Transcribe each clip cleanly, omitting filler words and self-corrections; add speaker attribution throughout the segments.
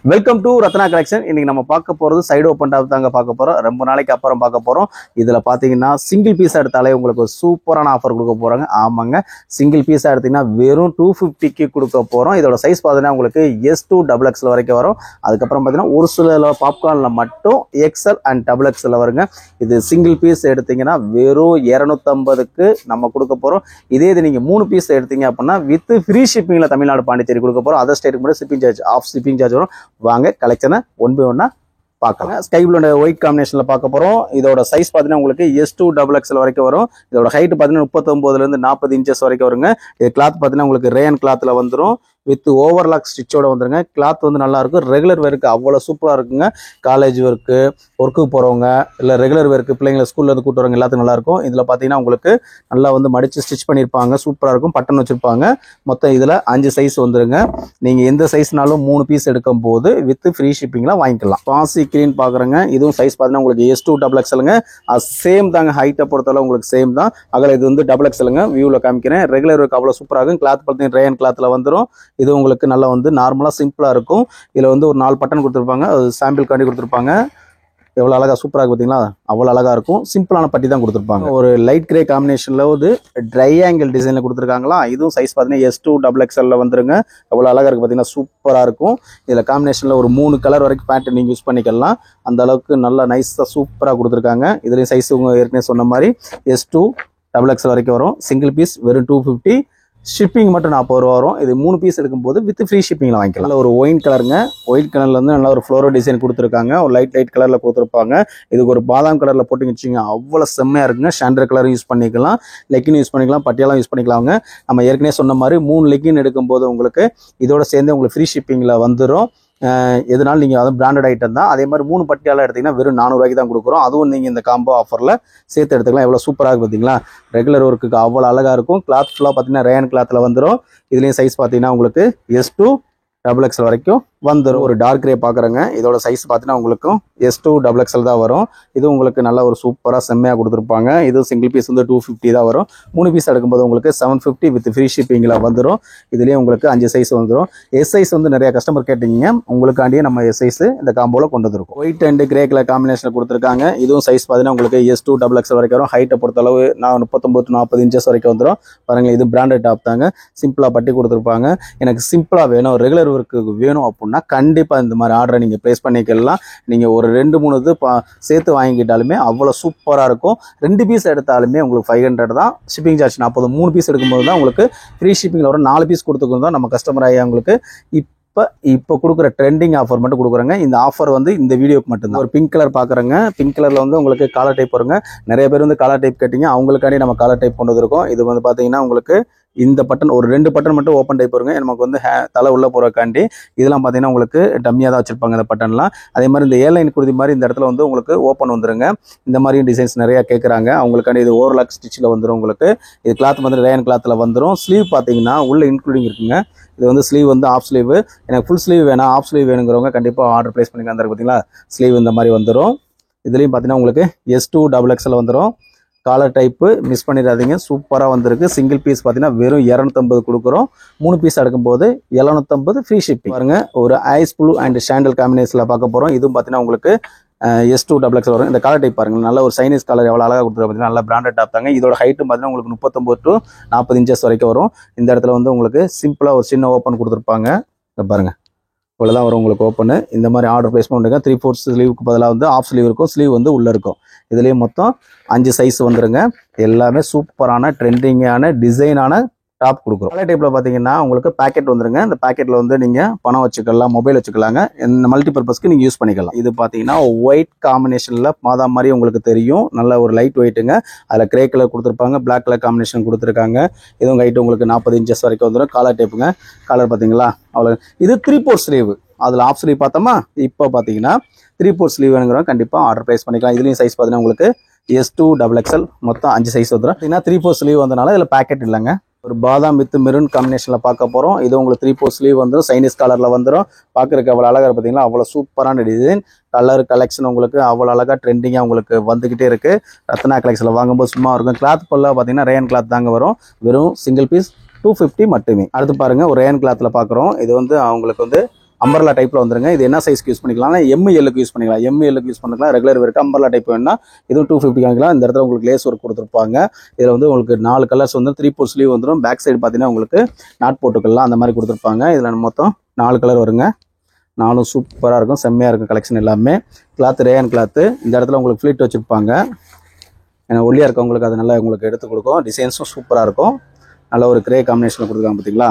Speaker 1: Welcome to Ratna collection. இன்னைக்கு நம்ம பார்க்க போகிறது சைடு ஓப்பன் டாப் தாங்க பார்க்க போகிறோம். ரொம்ப நாளைக்கு அப்புறம் பார்க்க போகிறோம். இதில் பார்த்தீங்கன்னா சிங்கிள் பீஸாக எடுத்தாலே உங்களுக்கு ஒரு சூப்பரான ஆஃபர் கொடுக்க போகிறாங்க. ஆமாங்க, சிங்கிள் பீஸாக எடுத்தீங்கன்னா வெறும் 250க்கு கொடுக்க போகிறோம். இதோட சைஸ் பார்த்தீங்கன்னா உங்களுக்கு S2 XXL வரைக்கும் வரும். அதுக்கப்புறம் பார்த்தீங்கன்னா ஒரு சில பாப்கார்னில் மட்டும் XL அண்ட் XXL வருங்க. இது சிங்கிள் பீஸ் எடுத்தீங்கன்னா வெறும் 250க்கு நம்ம கொடுக்க போகிறோம். இதே இது நீங்கள் 3 பீஸ் எடுத்தீங்க அப்படின்னா வித் ஃப்ரீ ஷிப்பிங்கில் தமிழ்நாடு பாண்டிச்சேரி கொடுக்க போகிறோம். அதர் ஸ்டேட்டுக்கு மட்டும் ஷிப்பிங் சார்ஜ் ஷிப்பிங் சார்ஜ் வரும். வாங்க கலெக்ஷனை ஒன் பை ஒன்னா பார்க்கலாம். ஸ்கை ப்ளூ அண்ட் ஒயிட் காம்பினேஷன்ல பார்க்க போறோம். இதோட சைஸ் பார்த்தீங்கன்னா உங்களுக்கு S2 XXL வரைக்கும் வரும். இதோட ஹைட் பார்த்தீங்கன்னா 39 40 இன்ச்சஸ் வரைக்கும் வருங்க. இது கிளாத் பார்த்தீங்கன்னா உங்களுக்கு ரேயன் கிளாத்ல வந்துடும். வித் ஓவர்லாக் ஸ்டிச்சோட வந்துருங்க. கிளாத் வந்து நல்லா இருக்கும். ரெகுலர் வேருக்கு அவ்வளோ சூப்பராக இருக்குங்க. காலேஜ் ஒர்க்கு, ஒர்க்குக்கு போகிறவங்க இல்லை ரெகுலர் வேருக்கு பிள்ளைங்களை ஸ்கூல்ல இருந்து கூட்டு வரவங்க எல்லாத்துக்கும் நல்லா இருக்கும். இதில் பார்த்தீங்கன்னா உங்களுக்கு நல்லா வந்து மடிச்சு ஸ்டிச் பண்ணியிருப்பாங்க. சூப்பராக இருக்கும். பட்டன் வச்சிருப்பாங்க. மொத்தம் இதில் 5 சைஸ் வந்துருங்க. நீங்கள் எந்த சைஸ்னாலும் 3 பீஸ் எடுக்கும் போது வித் ஃப்ரீ ஷிப்பிங்லாம் வாங்கிக்கலாம். பாசி கிரீன் பார்க்குறேங்க. இதுவும் சைஸ் பார்த்தீங்கன்னா உங்களுக்கு S2 XXLங்க. சேம் தாங்க. ஹைட்டை பொறுத்தவரை உங்களுக்கு சேம் தான். அதில் இது வந்து XXLங்க. வியூவில் காமிக்கிறேன். ரெகுலர் ஒர்க் அவ்வளோ சூப்பராக இருக்கும். கிளாத் பார்த்தீங்கன்னா ரேயன் கிளாத்தில் வந்துடும். இது உங்களுக்கு நல்லா வந்து நார்மலாக சிம்பிளாக இருக்கும். இதில் வந்து ஒரு 4 பட்டன் கொடுத்துருப்பாங்க. அது சாம்பிள் காண்டி கொடுத்துருப்பாங்க. எவ்வளோ அழகாக சூப்பராக இருக்கு பார்த்தீங்களா? அவ்வளோ அழகாக இருக்கும். சிம்பிளான பட்டி தான் கொடுத்துருப்பாங்க. ஒரு லைட் கிரே காம்பினேஷனில் ஒரு ட்ரையாங்கிள் டிசைனில் கொடுத்துருக்காங்களா. இதுவும் சைஸ் பார்த்தீங்கன்னா S2 XXL வந்துருங்க. எவ்வளோ அழகாக இருக்குது பார்த்தீங்கன்னா, சூப்பராக இருக்கும். இதில் காம்பினேஷனில் ஒரு 3 கலர் வரைக்கும் பேட்டர்ன் நீங்கள் யூஸ் பண்ணிக்கலாம். அந்த அளவுக்கு நல்லா நைஸாக சூப்பராக கொடுத்துருக்காங்க. இதுலேயும் சைஸ் உங்க ஏற்கனவே சொன்ன மாதிரி S2 XXL வரைக்கும் வரும். சிங்கிள் பீஸ் வெறும் 250. ஷிப்பிங் மட்டும் 40 ரூபா வரும். இது 3 பீஸ் எடுக்கும்போது வித் ஃப்ரீ ஷிப்பிங்கில் வாங்கிக்கலாம். ஒரு ஒயின் கலருங்க. ஒயிட் கலர்ல வந்து நல்லா ஒரு ஃப்ளோரோ டிசைன் கொடுத்துருக்காங்க. ஒரு லைட் கலரில் கொடுத்துருப்பாங்க. இதுக்கு ஒரு பாதாம் கலரில் போட்டு வச்சுங்க அவ்வளோ செம்மையாக இருக்குங்க. ஷாண்டர் கலர் யூஸ் பண்ணிக்கலாம். லெக்கின் யூஸ் பண்ணிக்கலாம். பட்டியெல்லாம் யூஸ் பண்ணிக்கலாங்க. நம்ம ஏற்கனவே சொன்ன மாதிரி 3 லெக்கின் எடுக்கும்போது உங்களுக்கு இதோட சேர்ந்து உங்களுக்கு ஃப்ரீ ஷிப்பிங்கில் வந்துடும். எதனால நீங்கள் அதுவும் பிராண்டட் ஐட்டம் தான். அதே மாதிரி 3 பட்டியாலாம் எடுத்தீங்கன்னா வெறும் 400 ரூபாய்க்கு தான் கொடுக்குறோம். அதுவும் நீங்கள் இந்த காம்போ ஆஃபரில் சேர்த்து எடுத்துக்கலாம். எவ்வளோ சூப்பராக இருக்குது பார்த்தீங்களா? ரெகுலர் ஒர்க்குக்கு அவ்வளோ அழகாக இருக்கும். கிளாத் ஃபுல்லாக பார்த்தீங்கன்னா ரேயன் கிளாத்தில் வந்துடும். இதுலேயும் சைஸ் பார்த்தீங்கன்னா உங்களுக்கு S2 XXL வரைக்கும் வந்துடும். ஒரு டார்க் கிரே பார்க்குறேங்க. இதோட சைஸ் பார்த்தீங்கன்னா உங்களுக்கு S2 XXL தான் வரும். இது உங்களுக்கு நல்ல ஒரு சூப்பராக செம்மையாக கொடுத்துருப்பாங்க. இது சிங்கிள் பீஸ் வந்து 250 தான் வரும். 3 பீஸ் எடுக்கும்போது உங்களுக்கு 750 வித் ஃப்ரீ ஷிப்பிங்கில் வந்துடும். இதுலேயே உங்களுக்கு 5 சைஸ் வந்துடும். எஸ் சைஸ் வந்து நிறைய கஸ்டமர் கேட்டீங்க. உங்களுக்காண்டியே நம்ம எஸ் சைஸ் இந்த காம்போவில் கொண்டு வந்துருக்கோம். ஒயிட் அண்ட் கிரே கலர் காம்பினேஷனில் கொடுத்துருக்காங்க. இதுவும் சைஸ் பார்த்தீங்கன்னா உங்களுக்கு S2 XXL வரைக்கும் வரும். ஹைட்டை பொறுத்தளவு 39 40 இன்ச்சஸ் வரைக்கும் வந்துடும். பாருங்கள், இது பிராண்டட் டாப் தாங்க. சிம்பிளாக பட்டி கொடுத்துருப்பாங்க. எனக்கு சிம்பிளாக வேணும், ரெகுலர் ஒர்க்கு வேணும் அப்படின்னா கண்டிப்பாக இந்த மாதிரி ஆர்டரை நீங்கள் ப்ளேஸ் பண்ணிக்கலாம். நீங்கள் ஒரு 2-3 இது சேர்த்து வாங்கிக்கிட்டாலுமே அவ்வளோ சூப்பராக இருக்கும். 2 பீஸ் எடுத்தாலுமே உங்களுக்கு 500 தான். Shipping charge 40. 3 பீஸ் எடுக்கும்போது தான் உங்களுக்கு ஃப்ரீ ஷிப்பிங்கில் வரும். 4 பீஸ் கொடுத்துக்கணும் தான் நம்ம கஸ்டமர் ஆகி அவங்களுக்கு இப்போ கொடுக்குற ட்ரெண்டிங் ஆஃபர் மட்டும் கொடுக்குறாங்க. இந்த ஆஃபர் வந்து இந்த வீடியோக்கு மட்டும்தான். ஒரு பிங்க் கலர் பார்க்குறேங்க. பிங்க் கலரில் வந்து உங்களுக்கு காலர் டைப் வருங்க. நிறைய பேர் வந்து காலர் டைப் கேட்டீங்க. அவங்களுக்காண்டி நம்ம காலர் டைப் கொண்டு வந்திருக்கோம். இது வந்து பார்த்தீங்கன்னா உங்களுக்கு இந்த பட்டன் ஒரு 2 பட்டன் மட்டும் ஓப்பன் டைப் வருங்க. நமக்கு வந்து தலை உள்ள போகிறக்காண்டி இதெல்லாம் பார்த்தீங்கன்னா உங்களுக்கு டம்மியாக தான் வச்சிருப்பாங்க இந்த பட்டன்லாம். அதே மாதிரி இந்த ஏர்லைன் குருதி மாதிரி இந்த இடத்துல வந்து உங்களுக்கு ஓப்பன் வந்துருங்க. இந்த மாதிரி டிசைன்ஸ் நிறையா கேட்குறாங்க. அவங்களுக்காண்டி இது ஓவர்லாக் ஸ்டிச்சில் வந்துடும். உங்களுக்கு இது கிளாத் வந்து ரேயன் கிளாத்தில் வந்துடும். ஸ்லீவ் பார்த்தீங்கன்னா உள்ள இன்க்ளூடிங் இருக்குங்க. இது வந்து ஸ்லீவ் வந்து ஆஃப் ஸ்லீவ். எனக்கு ஃபுல் ஸ்லீவ் வேணாம், ஆஃப் ஸ்லீவ் வேணுங்கிறவங்க கண்டிப்பாக ஆர்டர் ப்ளேஸ் பண்ணிக்கலாம். அந்த பார்த்தீங்களா ஸ்லீவ் இந்த மாதிரி வந்துடும். இதுலேயும் பார்த்தீங்கன்னா உங்களுக்கு S2 XXL வந்துடும். காலர் டைப்பு மிஸ் பண்ணிடாதீங்க. சூப்பராக வந்திருக்கு. சிங்கிள் பீஸ் பார்த்தீங்கன்னா வெறும் 250 கொடுக்குறோம். 3 பீஸ் எடுக்கும்போது 750 ஃப்ரீ ஷிப்பிங். பாருங்க, ஒரு ஐஸ் ப்ளூ அண்ட் சாண்டல் காம்பினேஷனில் பார்க்க போகிறோம். இதுவும் பார்த்தீங்கன்னா உங்களுக்கு S2 XXL வரும். இந்த காலர் டைப் பாருங்க, நல்ல ஒரு சைனீஸ் கலர் எவ்வளோ அழகாக கொடுத்துருக்காங்க பார்த்தீங்கன்னா. நல்ல பிராண்டட் டாப் தாங்க. இதோட ஹைட்டும் பார்த்தீங்கன்னா உங்களுக்கு 39 40 இன்ச்சஸ் வரைக்கும் வரும். இந்த இடத்துல வந்து உங்களுக்கு சிம்பிளாக ஒரு சின்ன ஓப்பன் கொடுத்துருப்பாங்க. பாருங்க, இவ்வளோதான் வரும் உங்களுக்கு ஓப்பனு. இந்த மாதிரி ஆர்டர் ப்ளேஸ் பண்ணுங்க. 3/4 ஸ்லீவுக்கு பதிலாக வந்து ஆஃப் ஸ்லீவ் இருக்கும். ஸ்லீவ் வந்து உள்ளே இருக்கும். இதுலேயே மொத்தம் 5 சைஸ் வந்துருங்க. எல்லாமே சூப்பரான ட்ரெண்டிங்கான டிசைனான டாப் கொடுக்குறோம். பழைய டைப்பில் பார்த்தீங்கன்னா உங்களுக்கு பேக்கெட் வந்துருங்க. இந்த பேக்கெட்டில் வந்து நீங்கள் பணம் வச்சுக்கலாம், மொபைல் வச்சுக்கலாங்க. இந்த மல்டி பர்பஸ்க்கு நீங்கள் யூஸ் பண்ணிக்கலாம். இது பார்த்தீங்கன்னா ஒயிட் காம்பினேஷனில் மாதா மாதிரி உங்களுக்கு தெரியும். நல்ல ஒரு லைட் ஒயிட்டுங்க. அதில் கிரே கலர் கொடுத்துருப்பாங்க. பிளாக் கலர் காம்பினேஷன் கொடுத்துருக்காங்க. இதுவும் ஹைட்டு உங்களுக்கு 40 இன்ச்சஸ் வரைக்கும் வந்துடும். காலர் டைப்புங்க. காலர் பார்த்தீங்களா அவ்வளோ. இது 3/4 ஸ்லீவ். அதில் ஆஃப் ஸ்லீவ் பார்த்தோமா. இப்போ பார்த்தீங்கன்னா 3/4 ஸ்லீவ் வேணுங்கிறோம். கண்டிப்பாக ஆர்டர் ப்ளேஸ் பண்ணிக்கலாம். இதுலேயும் சைஸ் பார்த்தீங்கன்னா உங்களுக்கு S2 XXL மொத்தம் 5 சைஸ் வந்துடும். பார்த்தீங்கன்னா 3/4 ஸ்லீவ் வந்தனால இதில் பேக்கெட் இல்லைங்க. ஒரு பாதாம் வித் மெரூன் காம்பினேஷனில் பார்க்க போகிறோம். இது உங்களுக்கு 3/4 ஸ்லீவ் வந்துடும். சைனீஸ் கலரில் வந்துடும். பார்க்குறதுக்கு அவ்வளோ அழகாக பார்த்தீங்களா? அவ்வளோ சூப்பரான டிசைன். கலர் கலெக்ஷன் உங்களுக்கு அவ்வளோ அழகாக ட்ரெண்டிங்காக உங்களுக்கு வந்துக்கிட்டே இருக்குது. ரத்னா கலெக்ஷனில் வாங்கும்போது சும்மா இருக்கும். கிளாத் ஃபுல்லாக பார்த்தீங்கன்னா ரேயன் கிளாத் தாங்க வரும். வெறும் சிங்கிள் பீஸ் 250 மட்டுமே. அடுத்து பாருங்கள், ஒரு ரேயன் கிளாத்தில் பார்க்குறோம். இது வந்து அவங்களுக்கு வந்து அம்பர்லா டைப்ல வந்துருங்க. இது என்ன சைஸ்க்கு யூஸ் பண்ணிக்கலாம், எம்எல்லுக்கு யூஸ் பண்ணிக்கலாம். எம்எல்லுக்கு யூஸ் பண்ணிக்கலாம். ரெகுலர் வேருக்கு அம்பர்லா டைப் வேணும்னா இதுவும் 250 வாங்கிக்கலாம். இந்த இடத்துல உங்களுக்கு லேஸ் ஒர்க் கொடுத்துருப்பாங்க. இதில் வந்து உங்களுக்கு 4 கலர்ஸ் வந்து 3/4 ஸ்லீவ் வந்துடும். பேக் சைடு பார்த்தீங்கன்னா உங்களுக்கு நாட் போட்டுக்கலாம், அந்த மாதிரி கொடுத்துருப்பாங்க. இதில் மொத்தம் 4 கலர் வருங்க. 4 சூப்பராக இருக்கும், செம்மையாக இருக்கும் கலெக்ஷன் எல்லாமே. Cloth Ryan cloth. இந்த இடத்துல உங்களுக்கு ஃப்ளீட் வச்சுருப்பாங்க. ஏன்னா ஒல்லியாக இருக்கவங்களுக்கு அது நல்லா உங்களுக்கு எடுத்து கொடுக்கும். டிசைன்ஸும் சூப்பராக இருக்கும். நல்ல ஒரு கிரே காம்பினேஷனில் கொடுத்துருக்காங்க பார்த்தீங்களா.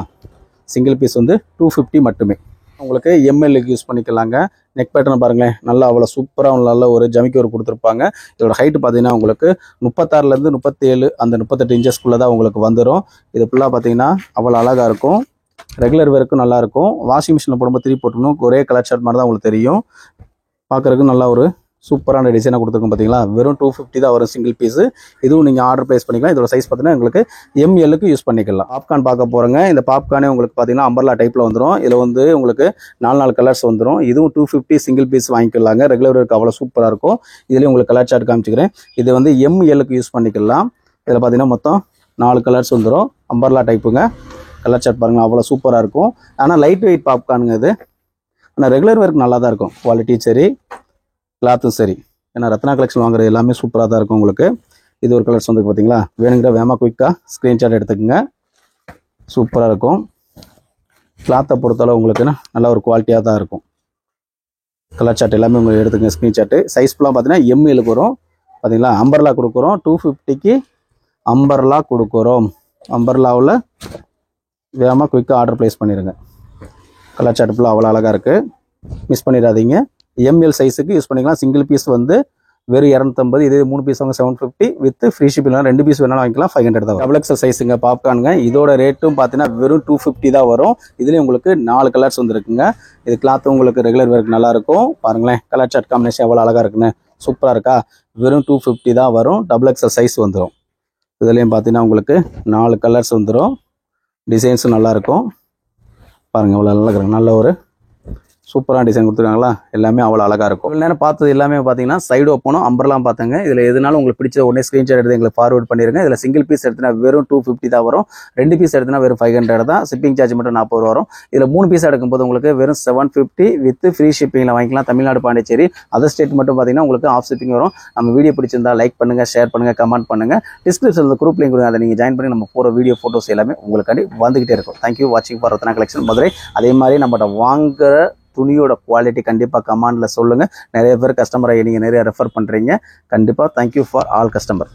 Speaker 1: சிங்கிள் பீஸ் வந்து 250 மட்டுமே. உங்களுக்கு எம்எல்லுக்கு யூஸ் பண்ணிக்கலாங்க. நெக் பேட்டர்ன் பாருங்களேன், நல்லா அவ்வளோ சூப்பராக நல்ல ஒரு ஜமிக்கி ஒரு கொடுத்துருப்பாங்க. இதோட ஹைட்டு பார்த்தீங்கன்னா உங்களுக்கு 36லேருந்து 37 அந்த 38 இன்ச்சஸ்க்குள்ளே தான் உங்களுக்கு வந்துடும். இது ஃபுல்லாக பார்த்தீங்கன்னா அவ்வளோ அழகாக இருக்கும். ரெகுலர் வேருக்கும் நல்லாயிருக்கும். வாஷிங் மிஷினில் போடும்போது 3 போட்டுக்கணும். ஒரே கலர் ஷர்ட் மாதிரி தான் உங்களுக்கு தெரியும். பார்க்குறதுக்கு நல்லா ஒரு சூப்பரான டிசைனாக கொடுத்துருக்கும் பார்த்தீங்களா. வெறும் 250 தான் வரும் சிங்கிள் பீஸு. இதுவும் நீங்கள் ஆர்டர் ப்ளேஸ் பண்ணிக்கலாம். இதோட சைஸ் பார்த்தீங்கன்னா உங்களுக்கு எம்எல்லுக்கு யூஸ் பண்ணிக்கலாம். பாப்கார்ன் பார்க்க போகிறோங்க. இந்த பாப்கார்னே உங்களுக்கு பார்த்தீங்கன்னா அம்பர்லா டைப்பில் வந்துடும். இதில் வந்து உங்களுக்கு 4 கலர்ஸ் வந்துடும். இதுவும் 250 சிங்கிள் பீஸ் வாங்கிக்கலாங்க. ரெகுலர் வேருக்கு அவ்வளோ சூப்பராக இருக்கும். இதுலேயும் உங்களுக்கு கலர் சார்ட் காமிச்சிக்கிறேன். இது வந்து எம்எல்லுக்கு யூஸ் பண்ணிக்கலாம். இதில் பார்த்தீங்கன்னா மொத்தம் 4 கலர்ஸ் வந்துடும். அம்பர்லா டைப்புங்க. கலர் சார்ட் பாருங்கள், அவ்வளோ சூப்பராக இருக்கும். ஆனால் லைட் வெயிட் பாப்கார்னுங்க இது. ஆனால் ரெகுலர் வேருக்கு நல்லா தான் இருக்கும். குவாலிட்டி சரி, கிளாத்தும் சரி. ஏன்னா ரத்னா கலெக்ஷன் வாங்குறது எல்லாமே சூப்பராக தான் இருக்கும் உங்களுக்கு. இது ஒரு கலர்ஸ் வந்து பார்த்தீங்களா. வேணுங்கிற வேமா குயிக்காக ஸ்க்ரீன்ஷாட் எடுத்துக்கோங்க. சூப்பராக இருக்கும். கிளாத்தை பொறுத்தளவு உங்களுக்கு நல்ல ஒரு குவாலிட்டியாக தான் இருக்கும். கலர் சார்ட் எல்லாமே உங்களுக்கு எடுத்துக்கங்க ஸ்க்ரீன்ஷாட்டு. சைஸ் ஃபுல்லாக பார்த்தீங்கன்னா எம்எல்லுக்கு வரும். பார்த்தீங்களா, அம்பர்லா கொடுக்குறோம். 250க்கு அம்பர்லா கொடுக்குறோம். அம்பர்லாவில் வேகமாக குயிக்காக ஆர்டர் ப்ளேஸ் பண்ணிடுங்க. கலர் சார்ட் ஃபுல்லாக அவ்வளோ அழகாக இருக்குது, மிஸ் பண்ணிடாதீங்க. எம்எல் சைஸுக்கு யூஸ் பண்ணிக்கலாம். சிங்கிள் பீஸ் வந்து வெறும் 250. இது 3 பீஸ் வாங்க 750 வித் ஃப்ரீ ஷிப்பிங். 2 பீஸ் வேணாலும் வாங்கிக்கலாம், 500 தான். டபுள் எக்ஸல் சைஸுங்க பாப்கார்னுங்க. இதோட ரேட்டும் பார்த்தீங்கன்னா வெறும் 250 தான் வரும். இதுலேயும் உங்களுக்கு 4 கலர்ஸ் வந்துருக்குங்க. இது கிளாத்தும் உங்களுக்கு ரெகுலர் வேருக்கு நல்லாயிருக்கும். பாருங்களேன், கலர் சார்ட் காம்பினேஷன் எவ்வளோ அழகாக இருக்குன்னு, சூப்பராக இருக்கா. வெறும் 250 தான் வரும். டபுள் எக்ஸல் சைஸ் வந்துடும். இதுலேயும் பார்த்தீங்கன்னா உங்களுக்கு 4 கலர்ஸ் வந்துடும். டிசைன்ஸும் நல்லாயிருக்கும். பாருங்கள் எவ்வளோ நல்லா இருக்குங்க. நல்ல ஒரு சூப்பரான டிசைன் கொடுத்துருக்காங்களா. எல்லாமே அவ்வளோ அழகாக இருக்கும். இவ்வளோ நேரம் பார்த்தது எல்லாமே பார்த்தீங்கன்னா சைடு ஓப்பனும் அம்பர்லாம் பார்த்தாங்க. இதில் எதுனாலும் உங்களுக்கு பிடிச்ச உடனே ஸ்க்ரீன்ஷாட் எடுத்து எங்களுக்கு ஃபார்வர்ட் பண்ணிடுங்க. இதில் சிங்கிள் பீஸ் எடுத்துனா வெறும் 250 தான் வரும். 2 பீஸ் எடுத்துனா வெறும் 500 தான். ஷிப்பிங் சார்ஜ் மட்டும் 40 வரும். இதில் 3 பீஸ் எடுக்கும்போது உங்களுக்கு வெறும் 750 வித் ஃப்ரீ ஷிப்பிங்கில் வாங்கிக்கலாம். தமிழ்நாடு, பாண்டிச்சேரி, அதர் ஸ்டேட் மட்டும் பார்த்தீங்கன்னா உங்களுக்கு ஆஃப் ஷிப்பிங் வரும். நம்ம வீடியோ பிடிச்சிருந்தா லைக் பண்ணுங்கள், ஷேர் பண்ணுங்கள், கமெண்ட் பண்ணுங்கள். டிஸ்கிரிப்ஷனில் குரூப் லிங்க் கொடுங்க. அதை நீங்கள் ஜாயின் பண்ணி நம்ம போகிற வீடியோ ஃபோட்டோஸ் எல்லாமே உங்களுக்காண்டி வந்துகிட்டே இருக்கும். தேங்க்யூ வாட்சிங் ஃபார் ரத்னா கலெக்ஷன் மதுரை. அதே மாதிரி நம்மகிட்ட வாங்குற துணியோட குவாலிட்டி கண்டிப்பாக கமெண்ட்ல சொல்லுங்கள். நிறைய பேர் கஸ்டமரை நீங்கள் நிறைய ரெஃபர் பண்ணுறீங்க. கண்டிப்பாக தேங்க்யூ ஃபார் ஆல் கஸ்டமர்.